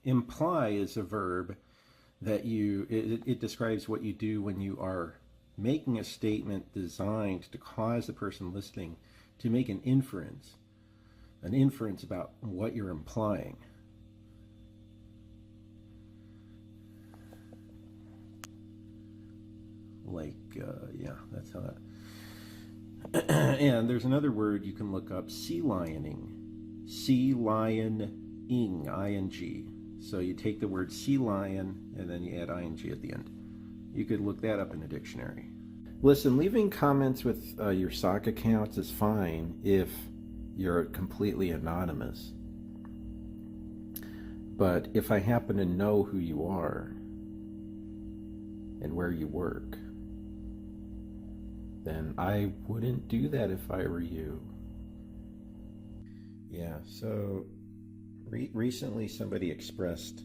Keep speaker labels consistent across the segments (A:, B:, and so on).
A: Imply is a verb that it describes what you do when you are making a statement designed to cause the person listening to make an inference about what you're implying. Yeah, that's how that. And there's another word you can look up: sea lioning. Sea lioning, ing. So you take the word sea lion and then you add ing at the end. You could look that up in a dictionary. Listen, leaving comments with your sock accounts is fine if you're completely anonymous. But if I happen to know who you are and where you work, then I wouldn't do that if I were you. Yeah, so recently somebody expressed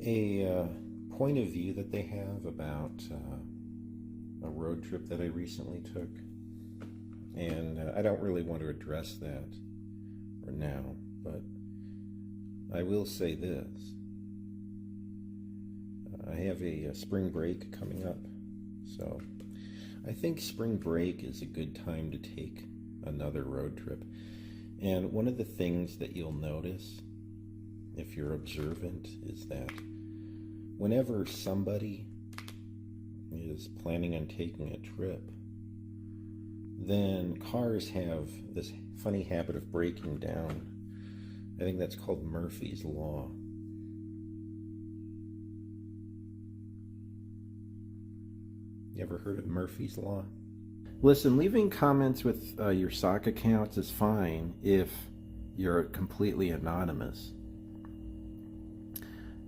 A: a point of view that they have about a road trip that I recently took. And I don't really want to address that for now, but I will say this. I have a spring break coming up, so I think spring break is a good time to take another road trip. And one of the things that you'll notice, if you're observant, is that whenever somebody is planning on taking a trip, then cars have this funny habit of breaking down. I think that's called Murphy's Law. You ever heard of Murphy's Law? Listen, leaving comments with your sock accounts is fine if you're completely anonymous.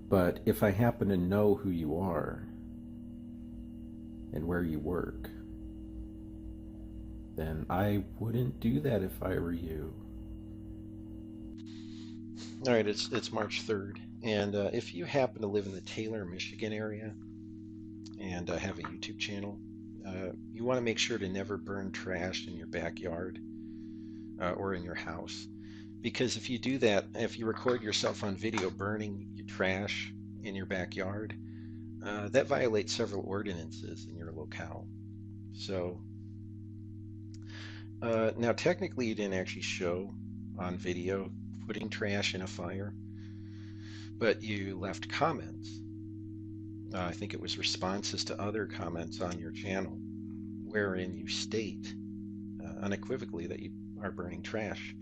A: But if I happen to know who you are and where you work, then I wouldn't do that if I were you. All right, it's March 3rd, and if you happen to live in the Taylor, Michigan area and have a YouTube channel, you want to make sure to never burn trash in your backyard or in your house. Because if you do that, if you record yourself on video burning your trash in your backyard, that violates several ordinances in your locale. So now technically you didn't actually show on video putting trash in a fire, but you left comments. I think it was responses to other comments on your channel wherein you state unequivocally that you are burning trash.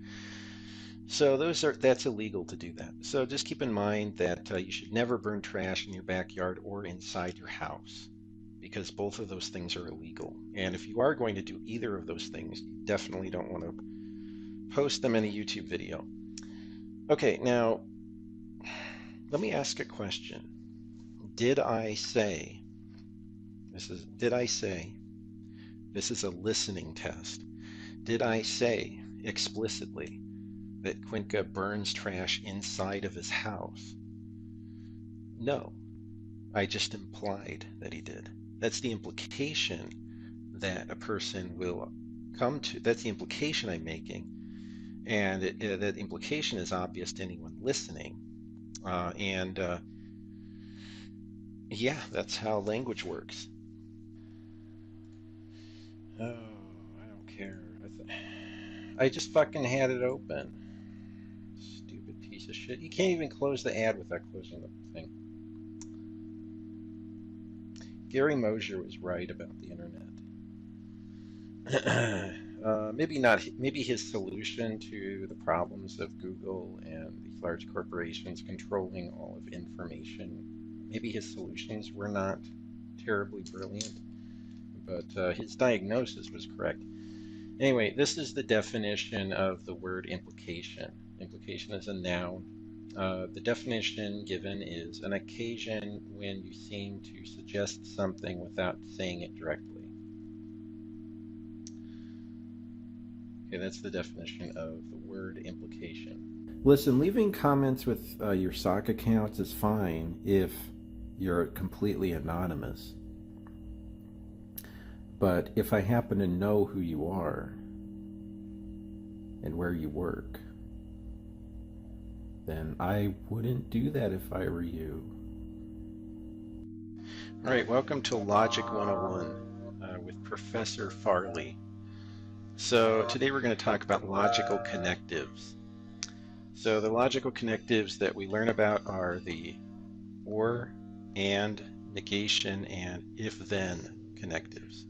A: So that's illegal to do that. So just keep in mind that you should never burn trash in your backyard or inside your house, because both of those things are illegal. And if you are going to do either of those things, you definitely don't want to post them in a YouTube video. Okay, now let me ask a question. Did I say, this is a listening test. Did I say explicitly that Quinca burns trash inside of his house? No, I just implied that he did. That's the implication that a person will come to. That's the implication I'm making. And that implication is obvious to anyone listening. Yeah, that's how language works. Oh, I don't care. I just fucking had it open. Stupid piece of shit. You can't even close the ad without closing the thing. Gary Mosher was right about the internet. Maybe not. Maybe his solution to the problems of Google and these large corporations controlling all of information, maybe his solutions were not terribly brilliant, but his diagnosis was correct. Anyway, this is the definition of the word implication. Implication is a noun. The definition given is an occasion when you seem to suggest something without saying it directly. Okay, that's the definition of the word implication. Listen, leaving comments with your sock accounts is fine if you're completely anonymous. But if I happen to know who you are and where you work,
B: then I wouldn't do that if I were you.
A: All right, welcome to Logic 101 with Professor Farley. So today we're going to talk about logical connectives. So the logical connectives that we learn about are the or, and, negation, and if-then connectives.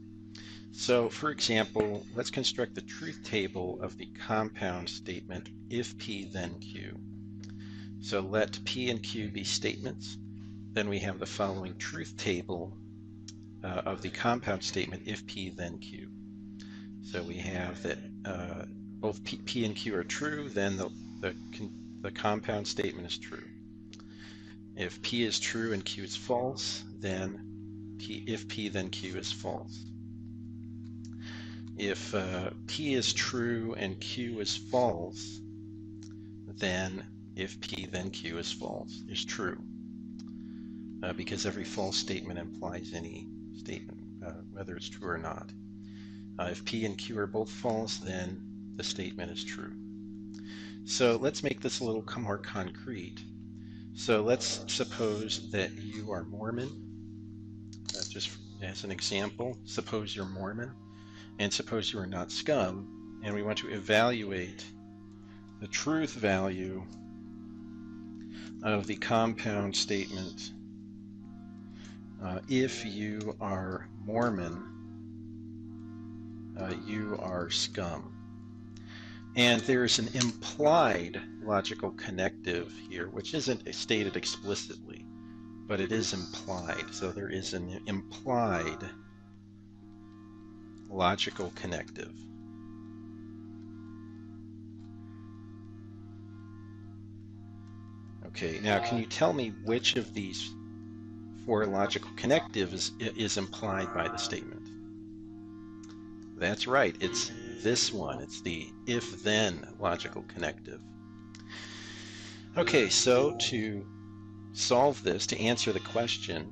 A: So for example, let's construct the truth table of the compound statement if P then Q. So let P and Q be statements. Then we have the following truth table of the compound statement if P then Q. So we have that both P and Q are true, then the compound statement is true. If P is true and Q is false, then if P then Q is false. If P is true and Q is false, then if P then Q is false is true. Because every false statement implies any statement, whether it's true or not. If P and Q are both false, then the statement is true. So let's make this a little more concrete. So let's suppose that you are Mormon. Just as an example, suppose you're Mormon, and suppose you are not scum, and we want to evaluate the truth value of the compound statement if you are Mormon, you are scum. And there's an implied logical connective here, which isn't stated explicitly, but it is implied. So there is an implied logical connective. Okay, now can you tell me which of these four logical connectives is implied by the statement? That's right, it's this one. It's the if-then logical connective. Okay, so to solve this, to answer the question,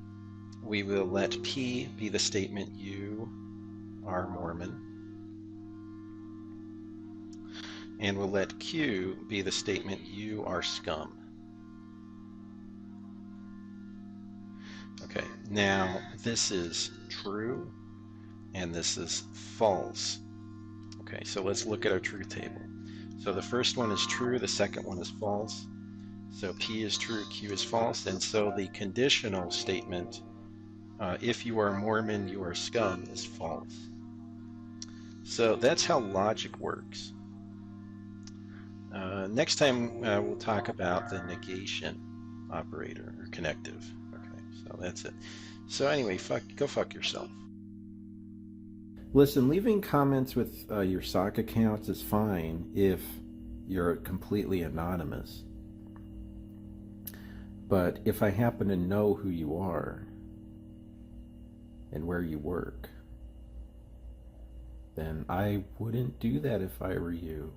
A: we will let P be the statement you are Mormon, and we'll let Q be the statement you are scum. Okay, now this is true and this is false. Okay, so let's look at our truth table. So the first one is true, the second one is false. So P is true, Q is false, and so the conditional statement, if you are Mormon, you are scum, is false. So that's how logic works. Next time we'll talk about the negation operator or connective. Okay, so that's it. So anyway, go fuck yourself.
B: Listen, leaving comments with your sock accounts is fine if you're completely anonymous. But if I happen to know who you are and where you work, then I wouldn't do that if I were you.